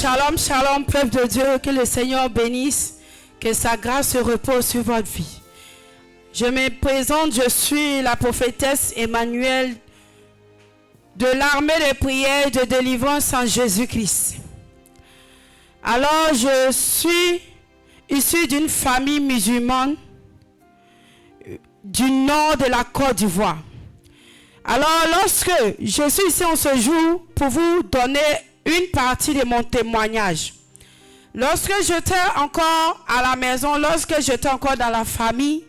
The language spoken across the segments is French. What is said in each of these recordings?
Shalom, shalom, peuple de Dieu, que le Seigneur bénisse, que sa grâce se repose sur votre vie. Je me présente, je suis la prophétesse Emmanuel de l'armée de prière et de délivrance en Jésus-Christ. Alors, je suis issue d'une famille musulmane du nord de la Côte d'Ivoire. Alors, lorsque je suis ici en ce jour pour vous donner une partie de mon témoignage. Lorsque j'étais encore à la maison, lorsque j'étais encore dans la famille,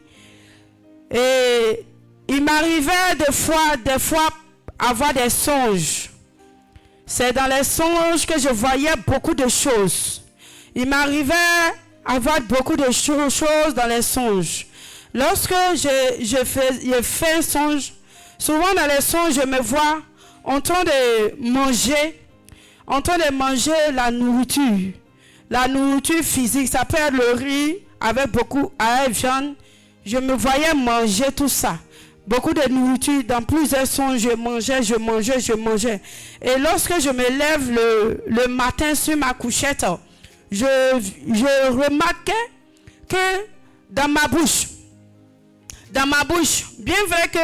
et il m'arrivait des fois avoir des songes. C'est dans les songes que je voyais beaucoup de choses. Il m'arrivait avoir beaucoup de choses dans les songes. Lorsque je fais un songe, souvent dans les songes, je me vois en train de manger la nourriture. La nourriture physique, ça peut être le riz avec beaucoup de viande. Je me voyais manger tout ça. Beaucoup de nourriture, dans plusieurs songes, je mangeais. Et lorsque je me lève le matin sur ma couchette, je remarquais que dans ma bouche, bien vrai que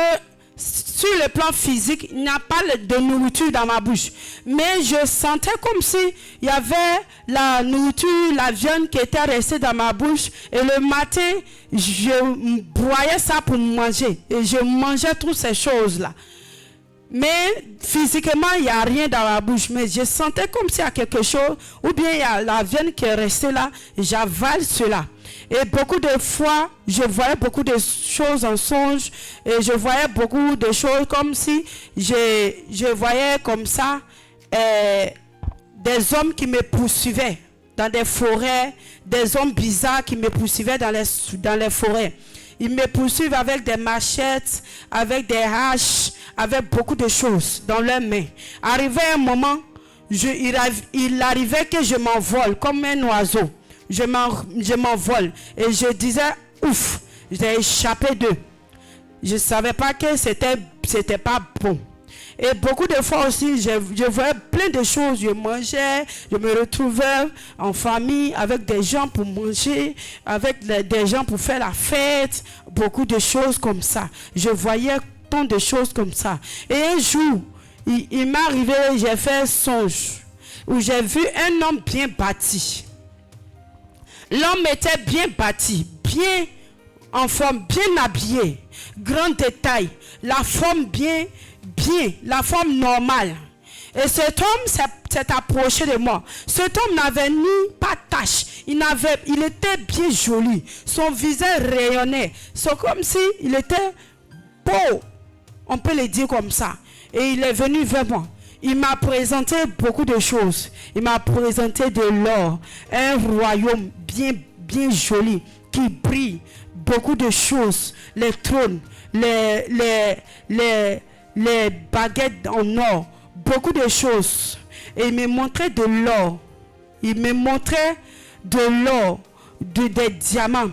sur le plan physique, il n'y a pas de nourriture dans ma bouche. Mais je sentais comme si il y avait la nourriture, la viande qui était restée dans ma bouche. Et le matin, je broyais ça pour manger. Et je mangeais toutes ces choses-là. Mais physiquement, il n'y a rien dans la bouche. Mais je sentais comme s'il y a quelque chose. Ou bien il y a la viande qui est restée là. J'avale cela. Et beaucoup de fois, je voyais beaucoup de choses en songe. Et je voyais beaucoup de choses comme si je voyais comme ça des hommes qui me poursuivaient dans des forêts. Des hommes bizarres qui me poursuivaient dans les forêts. Ils me poursuivent avec des machettes, avec des haches, avec beaucoup de choses dans leurs mains. Arrivé un moment, il arrivait que je m'envole comme un oiseau. Je m'envole et je disais ouf, j'ai échappé d'eux. Je ne savais pas que c'était pas bon. Et beaucoup de fois aussi, je voyais plein de choses. Je mangeais, je me retrouvais en famille avec des gens pour manger, avec des gens pour faire la fête, beaucoup de choses comme ça. Je voyais tant de choses comme ça. Et un jour, il m'est arrivé, j'ai fait un songe où j'ai vu un homme bien bâti. L'homme était bien bâti, bien en forme, bien habillé, grand détail, la forme la forme normale. Et cet homme s'est approché de moi. Cet homme n'avait pas de tache, il était bien joli, son visage rayonnait. C'est comme si il était beau, on peut le dire comme ça. Et il est venu vers moi. Il m'a présenté beaucoup de choses. Il m'a présenté de l'or, un royaume bien joli, qui brille, beaucoup de choses, les trônes, les baguettes en or, beaucoup de choses. Et il me montrait de l'or. Il me montrait de l'or, des diamants.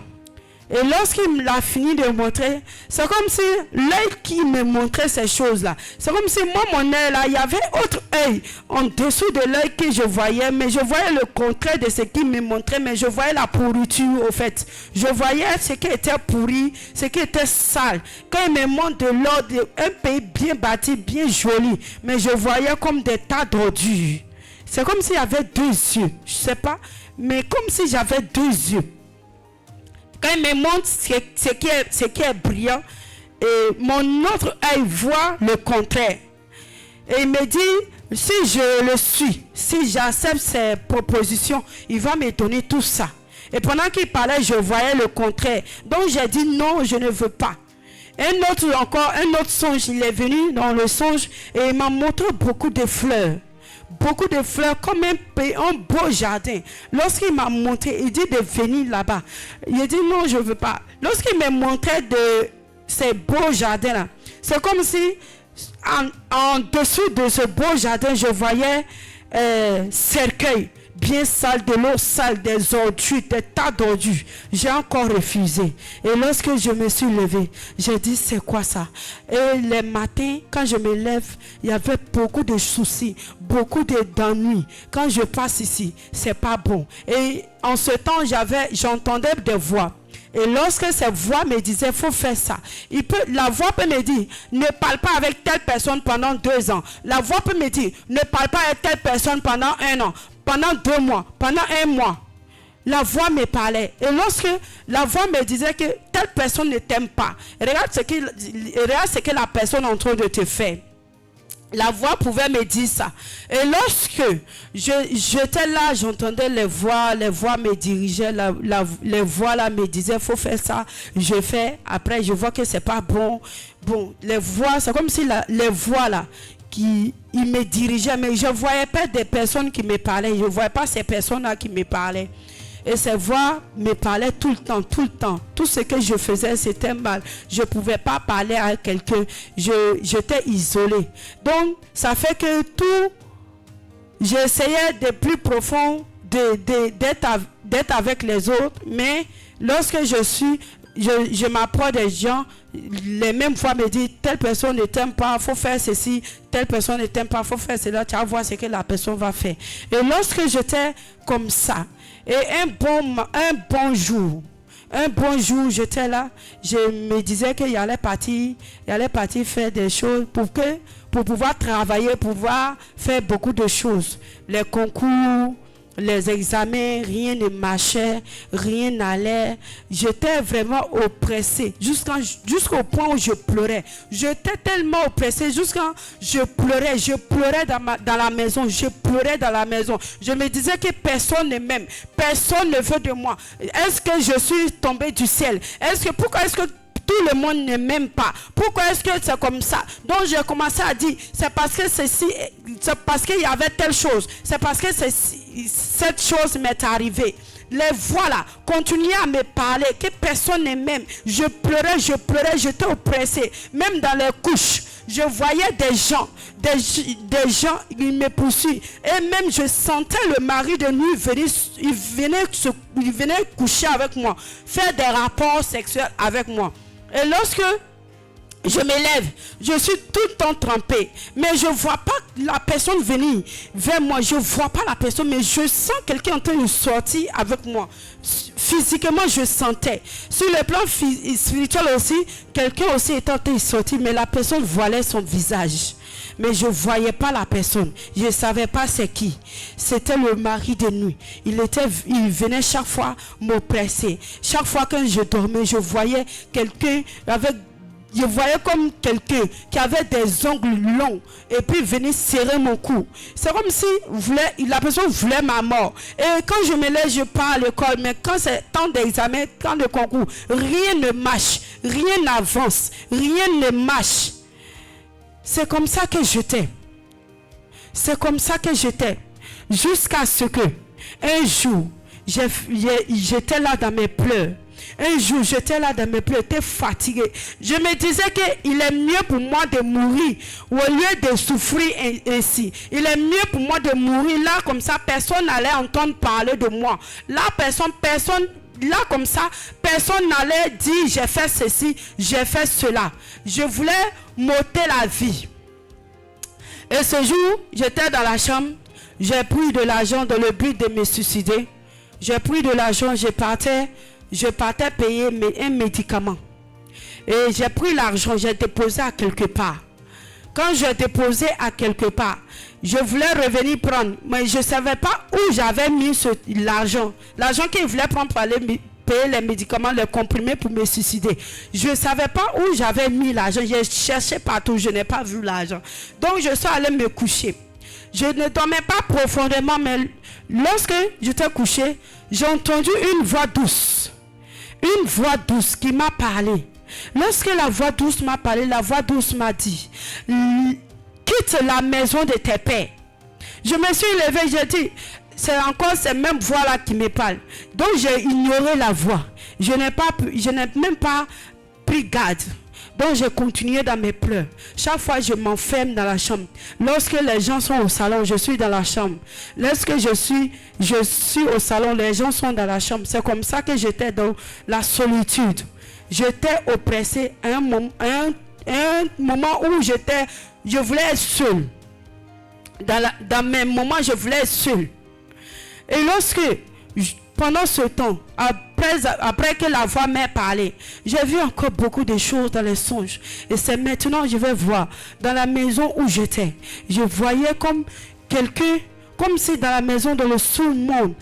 Et lorsqu'il a fini de montrer, c'est comme si l'œil qui me montrait ces choses-là, c'est comme si moi, mon œil là, il y avait autre œil en dessous de l'œil que je voyais, mais je voyais le contraire de ce qu'il me montrait, mais je voyais la pourriture au fait. Je voyais ce qui était pourri, ce qui était sale. Quand il me montre de l'ordre, un pays bien bâti, bien joli, mais je voyais comme des tas d'ordures. C'est comme s'il y avait deux yeux, je ne sais pas, mais comme si j'avais deux yeux. Quand il me montre ce qui est brillant, et mon autre œil voit le contraire. Et il me dit, si je le suis, si j'accepte ses propositions, il va me donner tout ça. Et pendant qu'il parlait, je voyais le contraire. Donc j'ai dit non, je ne veux pas. Un autre songe, il est venu dans le songe et il m'a montré beaucoup de fleurs. Beaucoup de fleurs comme un beau jardin. Lorsqu'il m'a montré, il dit de venir là-bas. Il dit non, je ne veux pas. Lorsqu'il m'a montré de ces beaux jardins-là, c'est comme si en dessous de ce beau jardin, je voyais cercueil bien sale, de l'eau sale, des ordures, des tas d'ordures. J'ai encore refusé. Et lorsque je me suis levée, j'ai dit c'est quoi ça? Et les matins, quand je me lève, il y avait beaucoup de soucis, beaucoup d'ennuis. Quand je passe ici, c'est pas bon. Et en ce temps, j'entendais des voix. Et lorsque ces voix me disaient, il faut faire ça. La voix peut me dire, ne parle pas avec telle personne pendant 2 ans. La voix peut me dire, ne parle pas avec telle personne pendant 1 an, pendant 2 mois, pendant 1 mois. La voix me parlait. Et lorsque la voix me disait que telle personne ne t'aime pas, regarde ce que la personne est en train de te faire. La voix pouvait me dire ça. Et lorsque j'étais là, j'entendais les voix me dirigeaient, les voix là me disaient, faut faire ça, je fais. Après, je vois que c'est pas bon. Bon, les voix, c'est comme si les voix là, ils me dirigeaient, mais je ne voyais pas des personnes qui me parlaient. Je ne voyais pas ces personnes là qui me parlaient. Et ces voix me parlaient tout le temps, tout le temps. Tout ce que je faisais, c'était mal. Je ne pouvais pas parler à quelqu'un. J'étais isolée. Donc, ça fait que j'essayais de plus profond d'être avec les autres. Mais lorsque je m'approche des gens, les mêmes voix me disent, telle personne ne t'aime pas, il faut faire ceci, telle personne ne t'aime pas, il faut faire cela, tu vas voir ce que la personne va faire. Et lorsque j'étais comme ça, et un bon jour, j'étais là, je me disais qu'il allait partir faire des choses pour pouvoir travailler, pouvoir faire beaucoup de choses. Les concours, les examens, rien ne marchait, rien n'allait. J'étais vraiment oppressée jusqu'au point où je pleurais. J'étais tellement oppressée jusqu'à je pleurais dans la maison, Je me disais que personne ne m'aime, personne ne veut de moi. Est-ce que je suis tombée du ciel? Pourquoi est-ce que tout le monde ne m'aime pas? Pourquoi est-ce que c'est comme ça? Donc j'ai commencé à dire, c'est parce qu'il y avait telle chose, c'est parce que cette chose m'est arrivée. Les voix là continuaient à me parler, que personne ne m'aime. Je pleurais, j'étais oppressée. Même dans les couches, je voyais des gens, ils me poursuivent. Et même je sentais le mari de nuit il venait coucher avec moi, faire des rapports sexuels avec moi. Et lorsque je me lève, je suis tout le temps trempée, mais je ne vois pas la personne venir vers moi, je ne vois pas la personne, mais je sens quelqu'un en train de sortir avec moi. Physiquement, je sentais. Sur le plan spirituel aussi, quelqu'un aussi était en train de sortir, mais la personne voilait son visage. Mais je ne voyais pas la personne. Je ne savais pas c'est qui. C'était le mari de nuit. Il venait chaque fois m'oppresser. Chaque fois que je dormais, je voyais quelqu'un je voyais comme quelqu'un qui avait des ongles longs et puis venait serrer mon cou. C'est comme si la personne voulait ma mort. Et quand je me lève, je pars à l'école, mais quand c'est temps d'examen, temps de concours, rien ne marche, rien n'avance, rien ne marche. C'est comme ça que j'étais. Jusqu'à ce que, un jour, j'étais là dans mes pleurs. J'étais fatiguée. Je me disais qu'il est mieux pour moi de mourir au lieu de souffrir ainsi. Il est mieux pour moi de mourir là comme ça, personne n'allait entendre parler de moi. Là, personne n'allait dire j'ai fait ceci, j'ai fait cela. Je voulais m'ôter la vie. Et ce jour, j'étais dans la chambre, j'ai pris de l'argent dans le but de me suicider. J'ai pris de l'argent, je partais payer un médicament. Et j'ai pris l'argent, j'ai déposé à quelque part. Quand j'ai déposé à quelque part, je voulais revenir prendre, mais je ne savais pas où j'avais mis l'argent. L'argent qu'il voulait prendre pour aller payer les médicaments, les comprimés pour me suicider. Je ne savais pas où j'avais mis l'argent. J'ai cherché partout, je n'ai pas vu l'argent. Donc je suis allé me coucher. Je ne dormais pas profondément, mais lorsque j'étais couché, j'ai entendu une voix douce. Une voix douce qui m'a parlé. Lorsque la voix douce m'a parlé, la voix douce m'a dit, quitte la maison de tes pères. Je me suis levée, j'ai dit, c'est encore cette même voix-là qui me parle. Donc j'ai ignoré la voix. Je n'ai même pas pris garde. Donc j'ai continué dans mes pleurs. Chaque fois je m'enferme dans la chambre. Lorsque les gens sont au salon, je suis dans la chambre. Lorsque je suis au salon, les gens sont dans la chambre. C'est comme ça que j'étais dans la solitude. J'étais oppressé à un moment où je voulais être seul. Dans mes moments, je voulais être seul. Et pendant ce temps, après que la voix m'ait parlé, j'ai vu encore beaucoup de choses dans les songes. Et c'est maintenant que je vais voir. Dans la maison où j'étais, je voyais comme quelqu'un, comme si dans la maison, dans le sous-monde,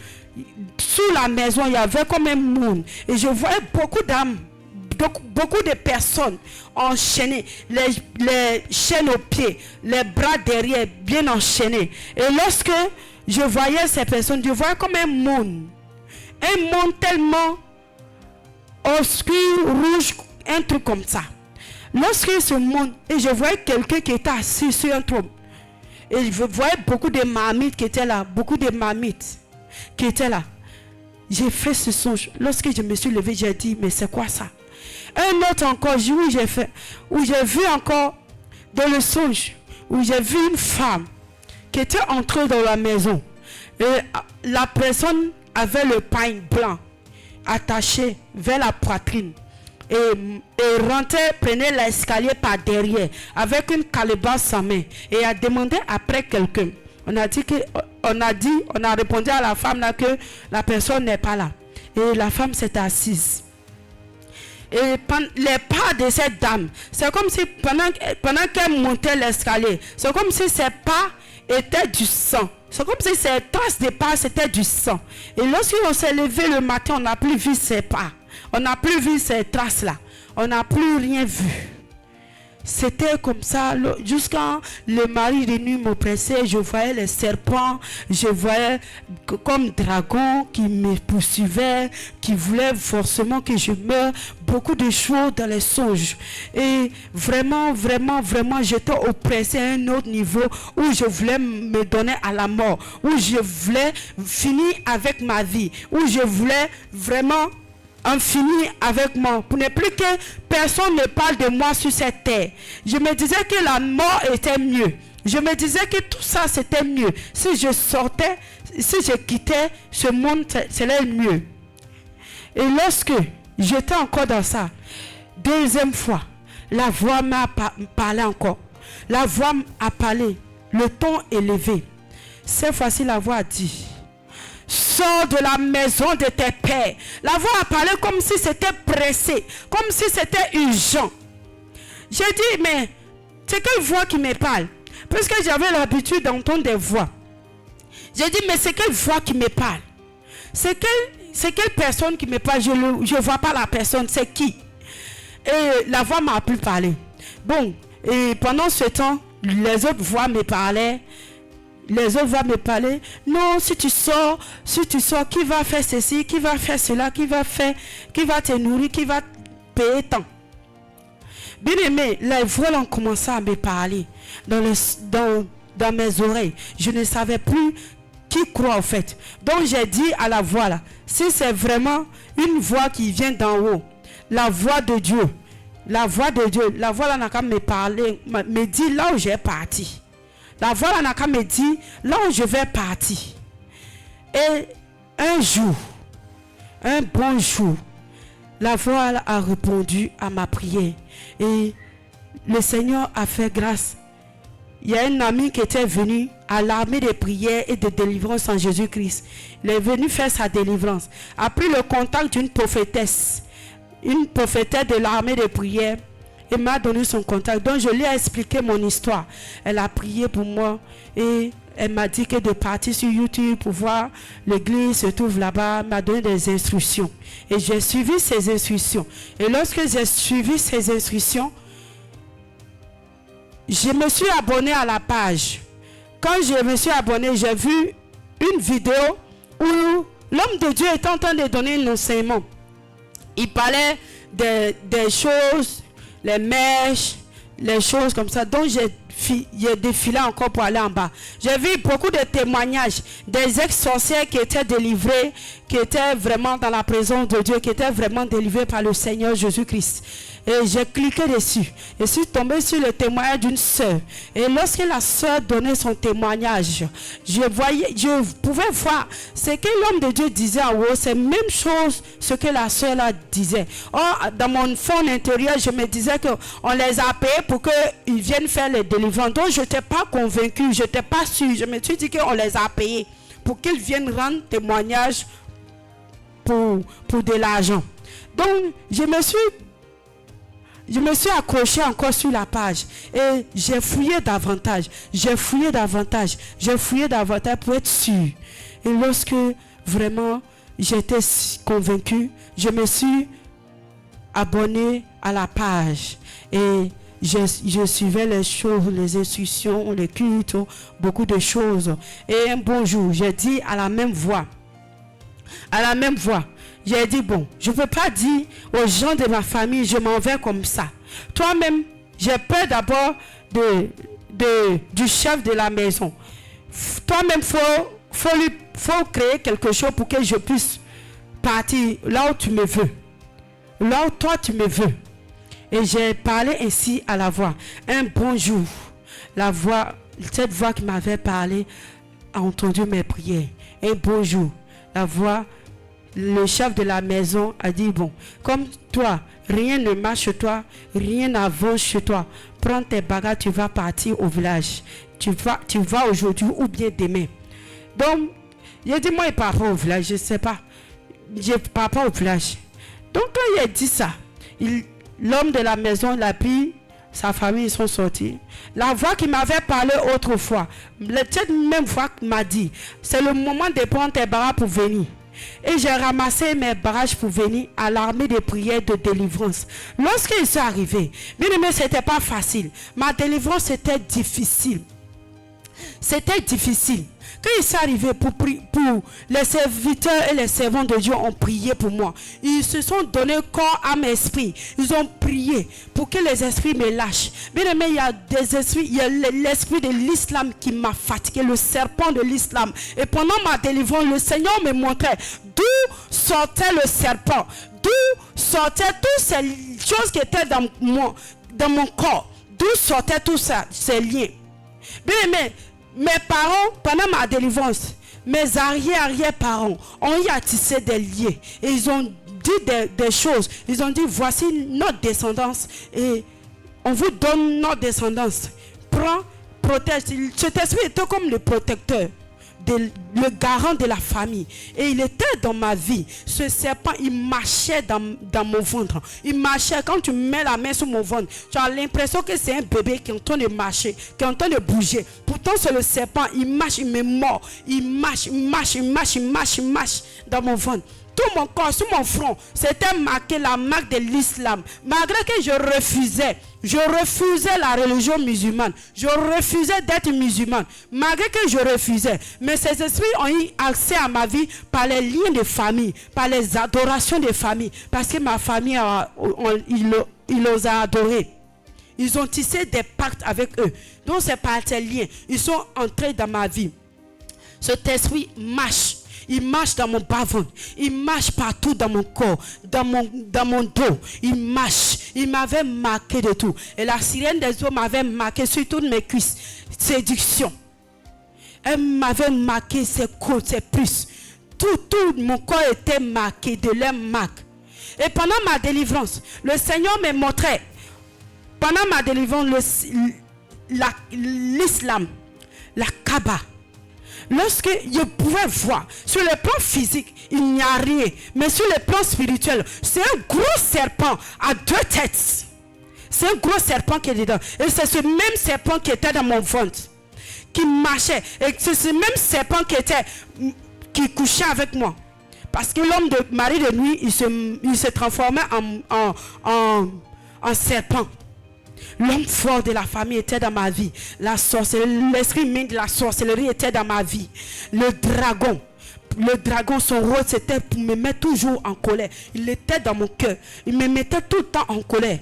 sous la maison, il y avait comme un monde. Et je voyais beaucoup d'âmes, beaucoup de personnes enchaînées, les chaînes aux pieds, les bras derrière, bien enchaînés. Et lorsque je voyais ces personnes, je voyais comme un monde tellement obscur, rouge, un truc comme ça. Lorsque ce monde, et je voyais quelqu'un qui était assis sur un trône, et je voyais beaucoup de marmites qui étaient là, J'ai fait ce songe. Lorsque je me suis levé, j'ai dit, mais c'est quoi ça? Un autre encore, où j'ai vu encore dans le songe, où j'ai vu une femme qui était entrée dans la maison. Et la personne avait le pain blanc attaché vers la poitrine. Et rentrait, prenait l'escalier par derrière avec une calebasse en main. Et a demandé après quelqu'un. On a répondu à la femme là que la personne n'est pas là. Et la femme s'est assise. Et les pas de cette dame, c'est comme si pendant qu'elle montait l'escalier, c'est comme si ses pas étaient du sang. C'est comme si ses traces de pas c'était du sang. Et lorsqu'on s'est levé le matin, on n'a plus vu ses pas. On n'a plus vu ces traces-là. On n'a plus rien vu. C'était comme ça jusqu'à le mari de nuit m'oppressait. Je voyais les serpents, je voyais comme dragons qui me poursuivaient, qui voulaient forcément que je meure. Beaucoup de choses dans les songes. Et vraiment, j'étais oppressé à un autre niveau où je voulais me donner à la mort, où je voulais finir avec ma vie, où je voulais vraiment en finir avec moi, pour ne plus que personne ne parle de moi sur cette terre. Je me disais que la mort était mieux. Je me disais que tout ça c'était mieux. Si je sortais, si je quittais ce monde, c'était mieux. Et lorsque j'étais encore dans ça, deuxième fois, la voix m'a parlé encore. La voix a parlé, le ton élevé. Cette fois-ci, la voix a dit: sors de la maison de tes pères. La voix a parlé comme si c'était pressé, comme si c'était urgent. J'ai dit, mais c'est quelle voix qui me parle? Parce que j'avais l'habitude d'entendre des voix. J'ai dit, mais c'est quelle voix qui me parle? C'est quelle personne qui me parle? Je ne vois pas la personne, c'est qui? Et la voix m'a plus parlé. Bon, et pendant ce temps, les autres voix me parlaient. Les autres vont me parler. Non, si tu sors, qui va faire ceci, qui va faire cela, qui va te nourrir, qui va payer tant. Bien aimé, les voix ont commencé à me parler dans mes oreilles. Je ne savais plus qui croit en fait. Donc j'ai dit à la voix là, si c'est vraiment une voix qui vient d'en haut, la voix de Dieu, la voix là n'a qu'à me parler, me dit là où j'ai parti. La voix là n'a qu'à me dire là où je vais partir. Et un jour, un bon jour, la voix a répondu à ma prière. Et le Seigneur a fait grâce. Il y a un ami qui était venu à l'armée de prière et de délivrance en Jésus-Christ. Il est venu faire sa délivrance. A pris le contact d'une prophétesse. Une prophétesse de l'armée de prière. Et m'a donné son contact. Donc je lui ai expliqué mon histoire. Elle a prié pour moi. Et elle m'a dit que de partir sur YouTube pour voir l'église se trouve là-bas. Elle m'a donné des instructions. Et j'ai suivi ces instructions. Et lorsque j'ai suivi ces instructions, je me suis abonné à la page. Quand je me suis abonné, j'ai vu une vidéo où l'homme de Dieu était en train de donner un enseignement. Il parlait des choses, les mèches, les choses comme ça. Donc j'ai défilé encore pour aller en bas. J'ai vu beaucoup de témoignages des ex-sorcières qui étaient délivrés, qui étaient vraiment dans la présence de Dieu, qui étaient vraiment délivrés par le Seigneur Jésus-Christ. Et j'ai cliqué dessus. Je suis tombé sur le témoignage d'une sœur. Et lorsque la sœur donnait son témoignage, je pouvais voir ce que l'homme de Dieu disait en haut. C'est la même chose ce que la sœur là disait. Or, dans mon fond intérieur, je me disais qu'on les a payés pour qu'ils viennent faire les délivrances. Donc, je n'étais pas convaincu, je n'étais pas sûr. Je me suis dit qu'on les a payés pour qu'ils viennent rendre témoignage pour de l'argent. Donc, je me suis accroché encore sur la page et j'ai fouillé davantage pour être sûr. Et lorsque vraiment j'étais convaincu, je me suis abonné à la page et je suivais les choses, les instructions, les cultes, beaucoup de choses. Et un bon jour, j'ai dit à la même voix, j'ai dit, bon, je ne peux pas dire aux gens de ma famille, je m'en vais comme ça. Toi-même, j'ai peur d'abord du chef de la maison. Toi-même, faut créer quelque chose pour que je puisse partir là où tu me veux. Là où toi, tu me veux. Et j'ai parlé ainsi à la voix. Un bon jour, cette voix qui m'avait parlé a entendu mes prières. Un bon jour, la voix... Le chef de la maison a dit, bon, comme toi, rien ne marche chez toi, rien n'avance chez toi. Prends tes bagages, tu vas partir au village. Tu vas aujourd'hui ou bien demain. Donc, il a dit, moi, je ne pars pas au village, je ne sais pas. Je ne pars pas au village. Donc, quand il a dit ça, l'homme de la maison l'a pris, sa famille, ils sont sortis. La voix qui m'avait parlé autrefois, cette même voix m'a dit, c'est le moment de prendre tes bagages pour venir. Et j'ai ramassé mes bagages pour venir à l'armée de prière de délivrance. Lorsqu'ils sont arrivés, bien aimé, ce n'était pas facile. Ma délivrance était difficile. C'était difficile. Quand ils sont arrivés pour les serviteurs et les servants de Dieu ont prié pour moi. Ils se sont donné corps, âme, esprit. Ils ont prié pour que les esprits me lâchent. Bien aimé, il y a des esprits, il y a l'esprit de l'islam qui m'a fatigué, le serpent de l'islam. Et pendant ma délivrance, le Seigneur me montrait d'où sortait le serpent, d'où sortaient toutes ces choses qui étaient dans mon corps, d'où sortaient tous ces liens. Bien aimé, mes parents, pendant ma délivrance, mes arrière-parents ont eu à tisser des liens. Et ils ont dit des choses. Ils ont dit, voici notre descendance. Et on vous donne notre descendance. Prends, protège. Cet esprit était comme le protecteur. Le garant de la famille. Et il était dans ma vie. Ce serpent, il marchait dans mon ventre. Il marchait. Quand tu mets la main sur mon ventre, tu as l'impression que c'est un bébé qui est en train de marcher, qui est en train de bouger. Pourtant, c'est le serpent. Il marche, il me mord. Il marche dans mon ventre. Tout mon corps, sur mon front, c'était marqué la marque de l'islam. Malgré que je refusais la religion musulmane. Je refusais d'être musulmane. Malgré que je refusais. Mais ces esprits ont eu accès à ma vie par les liens de famille, par les adorations de famille. Parce que ma famille, ils les ont adorés. Ils ont tissé des pactes avec eux. Donc c'est par ces liens. Ils sont entrés dans ma vie. Cet esprit marche. Il marche dans mon bas-ventre. Il marche partout dans mon corps, dans mon dos. Il marche. Il m'avait marqué de tout. Et la sirène des eaux m'avait marqué sur toutes mes cuisses. Séduction. Elle m'avait marqué ses côtes, ses puces. Tout mon corps était marqué de leurs marques. Et pendant ma délivrance, le Seigneur me montrait. Pendant ma délivrance, l'islam, la Kaaba. Lorsque je pouvais voir, sur le plan physique, il n'y a rien. Mais sur le plan spirituel, c'est un gros serpent à 2 têtes. C'est un gros serpent qui est dedans. Et c'est ce même serpent qui était dans mon ventre, qui marchait. Et c'est ce même serpent qui couchait avec moi. Parce que l'homme de mari de nuit, il se transformait en serpent. L'homme fort de la famille était dans ma vie. L'esprit même de la sorcellerie était dans ma vie. Le dragon, son rôle, c'était pour me mettre toujours en colère. Il était dans mon cœur. Il me mettait tout le temps en colère.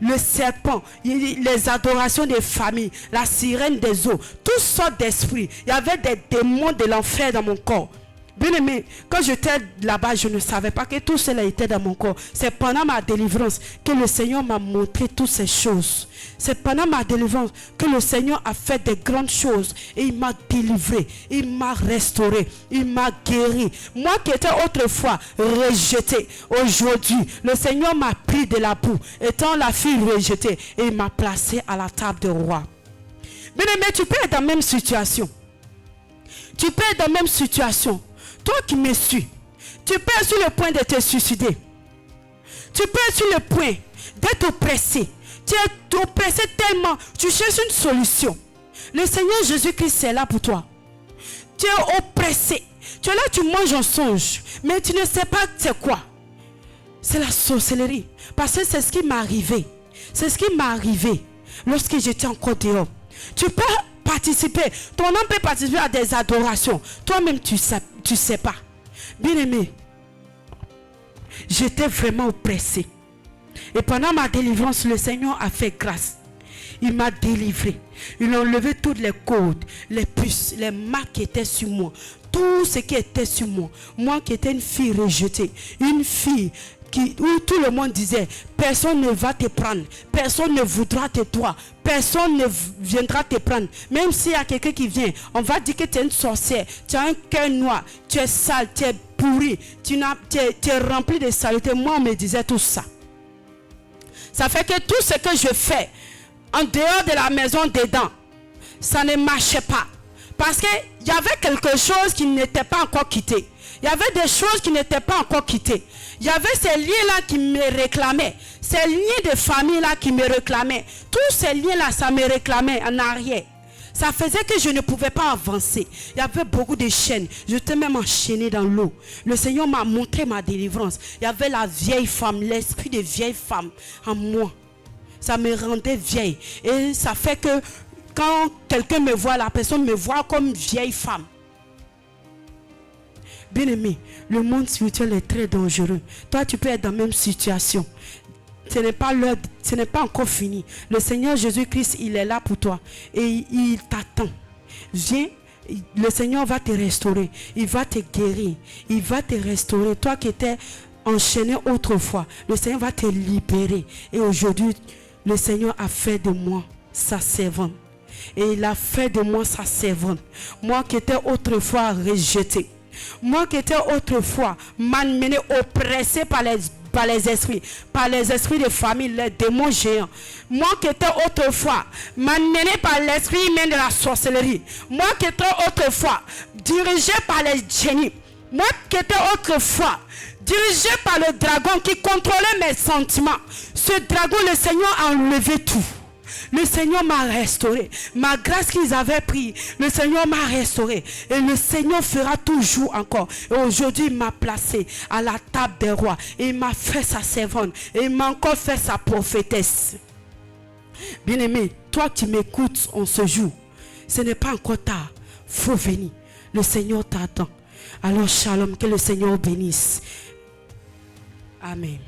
le serpent, les adorations des familles, la sirène des eaux, toutes sortes d'esprits. Il y avait des démons de l'enfer dans mon corps. Bien aimé, quand j'étais là-bas, je ne savais pas que tout cela était dans mon corps. C'est pendant ma délivrance que le Seigneur m'a montré toutes ces choses. C'est pendant ma délivrance que le Seigneur a fait des grandes choses. Et il m'a délivré, il m'a restauré, il m'a guéri. Moi qui étais autrefois rejeté, aujourd'hui, le Seigneur m'a pris de la boue, étant la fille rejetée, et il m'a placé à la table de roi. Bien aimé, tu peux être dans la même situation. Tu peux être dans la même situation. Toi qui me suis, tu peux être sur le point de te suicider. Tu peux être sur le point d'être oppressé. Tu es oppressé tellement, tu cherches une solution. Le Seigneur Jésus-Christ est là pour toi. Tu es oppressé. Tu es là, tu manges en songe, mais tu ne sais pas c'est quoi. C'est la sorcellerie. Parce que c'est ce qui m'est arrivé. C'est ce qui m'est arrivé lorsque j'étais encore dehors. Tu peux participer. Ton âme peut participer à des adorations. Toi-même, tu sais pas. Bien aimé, j'étais vraiment oppressé. Et pendant ma délivrance, le Seigneur a fait grâce. Il m'a délivré. Il a enlevé toutes les cordes, les puces, les marques qui étaient sur moi. Tout ce qui était sur moi. Moi qui étais une fille rejetée. Une fille où tout le monde disait, personne ne va te prendre, personne ne voudra te toi, personne ne viendra te prendre. Même s'il y a quelqu'un qui vient, on va dire que tu es une sorcière, tu as un cœur noir, tu es sale, tu es pourri, tu es rempli de saleté. Moi, on me disait tout ça. Ça fait que tout ce que je fais, en dehors de la maison dedans, ça ne marchait pas. Parce qu'il y avait quelque chose qui n'était pas encore quitté. Il y avait des choses qui n'étaient pas encore quittées. Il y avait ces liens-là qui me réclamaient. Ces liens de famille-là qui me réclamaient. Tous ces liens-là, ça me réclamait en arrière. Ça faisait que je ne pouvais pas avancer. Il y avait beaucoup de chaînes. J'étais même enchaîné dans l'eau. Le Seigneur m'a montré ma délivrance. Il y avait la vieille femme, l'esprit de vieille femme en moi. Ça me rendait vieille. Et ça fait que quand quelqu'un me voit, la personne me voit comme vieille femme. Bien-aimé, le monde spirituel est très dangereux. Toi, tu peux être dans la même situation. Ce n'est pas encore fini. Le Seigneur Jésus-Christ, il est là pour toi. Et il t'attend. Viens, le Seigneur va te restaurer. Il va te guérir. Il va te restaurer. Toi qui étais enchaîné autrefois, le Seigneur va te libérer. Et aujourd'hui, le Seigneur a fait de moi sa servante. Et il a fait de moi sa servante. Moi qui étais autrefois rejeté. Moi qui étais autrefois malmené, oppressé par les esprits de famille, les démons géants. Moi qui étais autrefois malmené par l'esprit humain de la sorcellerie. Moi qui étais autrefois dirigé par les génies. Moi qui étais autrefois dirigé par le dragon qui contrôlait mes sentiments. Ce dragon, le Seigneur a enlevé tout. Le Seigneur m'a restauré. Ma grâce qu'ils avaient pris, le Seigneur m'a restauré. Et le Seigneur fera toujours encore. Et aujourd'hui, il m'a placé à la table des rois. Et il m'a fait sa servante. Et il m'a encore fait sa prophétesse. Bien-aimé, toi qui m'écoutes en ce jour, ce n'est pas encore tard. Faut venir. Le Seigneur t'attend. Alors, shalom, que le Seigneur bénisse. Amen.